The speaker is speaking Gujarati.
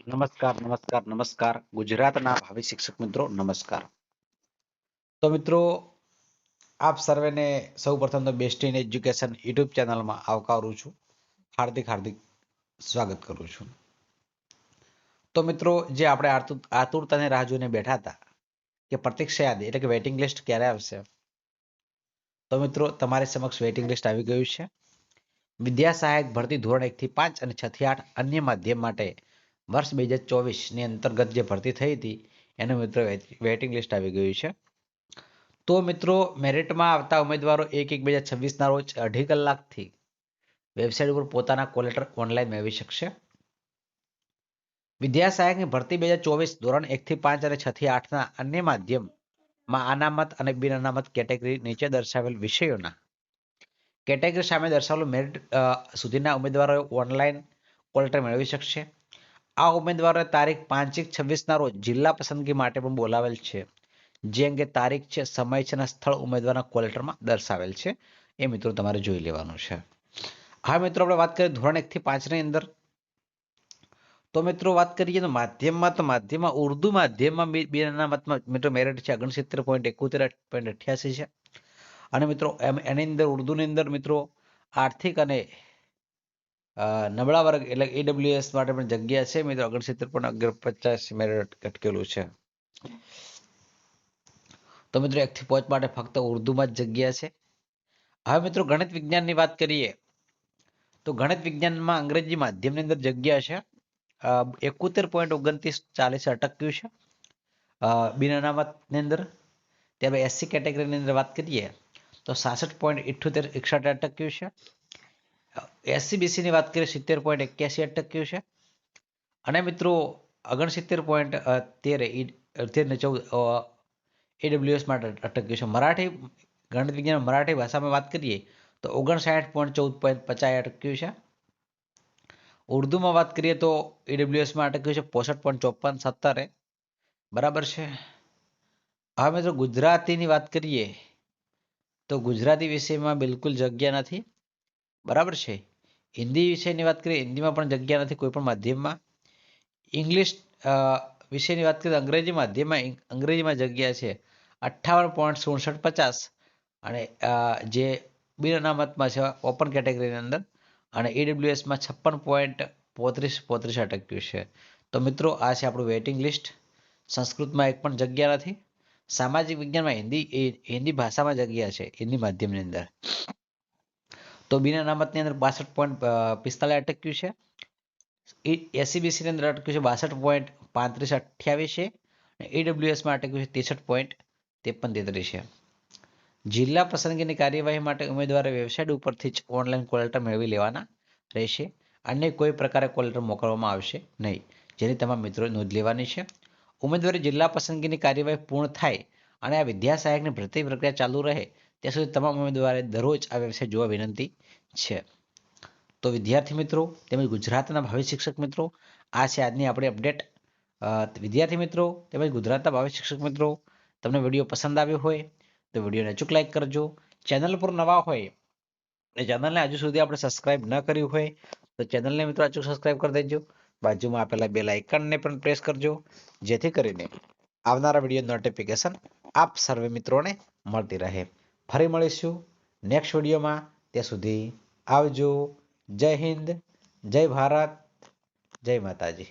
નમસ્કાર નમસ્કાર નમસ્કાર ગુજરાતના ભાવિ શિક્ષક મિત્રો નમસ્કાર. તો મિત્રો આપ સર્વેને સૌપ્રથમ તો બેસ્ટ ઇન એજ્યુકેશન યુટ્યુબ ચેનલમાં આવકારું છું. હાર્દિક હાર્દિક સ્વાગત કરું છું. તો મિત્રો જે આપણે આતુરતાને રાહ જોઈને બેઠા હતા કે પ્રતીક્ષા યાદી એટલે કે વેઇટિંગ લિસ્ટ ક્યારે આવશે, તો મિત્રો તમારી સમક્ષ વેઇટિંગ લિસ્ટ આવી ગયું છે. વિદ્યા સહાયક ભરતી ધોરણ 1 થી 5 અને 6 થી 8 અન્ય માધ્યમ માટે વર્ષ 2024 ની અંતર્ગત જે ભરતી થઈ હતી એનું મિત્રો વેઇટિંગ લિસ્ટ આવી ગયું છે. તો મિત્રો મેરિટમાં આવતા ઉમેદવારો 1/1/2026 ના રોજ 2.5 કલાકથી વેબસાઇટ ઉપર પોતાના કોલ લેટર ઓનલાઈન મેળવી શકશે. વિદ્યા સહાયકની ભરતી 2024 ધોરણ 1 થી 5 અને 6 થી 8 ના અન્ય માધ્યમમાં અનામત અને બિન અનામત કેટેગરી નીચે દર્શાવેલ વિષયોના કેટેગરી સામે દર્શાવેલું મેરિટ સુધીના ઉમેદવારોએ ઓનલાઈન કોલ લેટર મેળવી શકશે. આ ઉમેદવારોએ તારીખ 5/1/26 ના રોજ જિલ્લા પસંદગી માટે પણ બોલાવેલ છે. જે અંગે તારીખ છે, સમય છે અને સ્થળ ઉમેદવારના કોલ લેટરમાં દર્શાવેલ છે. એ મિત્રો તમારે જોઈ લેવાનું છે. હા મિત્રો આપણે વાત કરીએ ધોરણ 1 થી 5 ની અંદર. તો મિત્રો વાત કરીએ તો માધ્યમમાં ઉર્દુ માધ્યમમાં બિન અનામતમાં મિત્રો મેરિટ છે 69.71.88 છે. અને મિત્રો એની અંદર ઉર્દુની અંદર મિત્રો આર્થિક અને નબળા વર્ગ એટલે AWS માટે પણ જગ્યા છે મિત્રો 69.1150 મેરિટ અટકેલું છે. તો મિત્રો 1 થી 5 માટે ફક્ત ઉર્દુમાં જ જગ્યા છે. હવે મિત્રો ગણિત વિજ્ઞાનની વાત કરીએ તો ગણિત વિજ્ઞાનમાં અંગ્રેજી માધ્યમની અંદર જગ્યા છે 71.2940 અટક્યું છે બિન અનામતની અંદર. ત્યારબાદ SC કેટેગરીની અંદર વાત કરીએ તો 66.7861 અટક્યું છે. SC/BC ની વાત કરીએ 70.81 અટક્યું છે. અને મિત્રો 69.13 AWS માટે અટક્યું છે. મરાઠી ગણિત વિજ્ઞાન મરાઠી ભાષામાં વાત કરીએ તો 59.14.50 અટક્યું છે. ઉર્દુમાં વાત કરીએ તો AWSમાં અટક્યું છે 65.5470 બરાબર છે. હવે મિત્રો ગુજરાતીની વાત કરીએ તો ગુજરાતી વિષયમાં બિલકુલ જગ્યા નથી બરાબર છે. હિન્દી વિષયની વાત કરીએ હિન્દીમાં પણ જગ્યા નથી કોઈ પણ માધ્યમમાં. ઇંગ્લિશ વિષયની વાત કરીએ અંગ્રેજી માધ્યમમાં અંગ્રેજીમાં જગ્યા છે 58.6750 અને જે બિન અનામતમાં છે ઓપન કેટેગરીની અંદર અને AWSમાં 56.35 અટક્યું છે. તો મિત્રો આ છે આપણું વેઇટિંગ લિસ્ટ. સંસ્કૃતમાં એક પણ જગ્યા નથી. સામાજિક વિજ્ઞાનમાં હિન્દી ભાષામાં જગ્યા છે હિન્દી માધ્યમની અંદર. તો બિન અનામતની અંદર 62.45 અટક્યું છે. SC/BC ની અંદર અટક્યું છે 62.3528 છે. AWSમાં અટક્યું છે 63.53 છે. જિલ્લા પસંદગીની કાર્યવાહી માટે ઉમેદવારે વેબસાઇટ ઉપરથી જ ઓનલાઈન કોલ લેટર મેળવી લેવાના રહેશે. અન્ય કોઈ પ્રકારે કોલ લેટર મોકલવામાં આવશે નહીં, જેની તમામ મિત્રોએ નોંધ લેવાની છે. ઉમેદવારી જિલ્લા પસંદગીની કાર્યવાહી પૂર્ણ થાય અને આ વિદ્યા સહાયકની ભરતી પ્રક્રિયા ચાલુ રહે ત્યાં સુધી તમામ ઉમેદવારે દરરોજ આ વેબસાઇટ જોવા વિનંતી છે. તો વિદ્યાર્થી મિત્રો તેમજ ગુજરાતના ભાવિ શિક્ષક મિત્રો આ છે આજની આપણી અપડેટ. વિદ્યાર્થી મિત્રો તેમજ ગુજરાતના ભાવિ શિક્ષક મિત્રો તમને વિડીયો પસંદ આવ્યો હોય તો વિડીયોને અચૂક લાઈક કરજો. ચેનલ પર નવા હોય એ ચેનલને હજુ સુધી આપણે સબસ્ક્રાઇબ ન કર્યું હોય તો ચેનલને મિત્રો અચૂક સબસ્ક્રાઇબ કરી દેજો. બાજુમાં આપેલા બેલ આઇકનને પણ પ્રેસ કરજો જેથી કરીને આવનારા વિડીયો નોટિફિકેશન આપ સર્વે મિત્રોને મળતી રહે. ફરી મળીશું નેક્સ્ટ વિડીયોમાં. ત્યાં સુધી આવજો. જય હિન્દ, જય ભારત, જય માતાજી.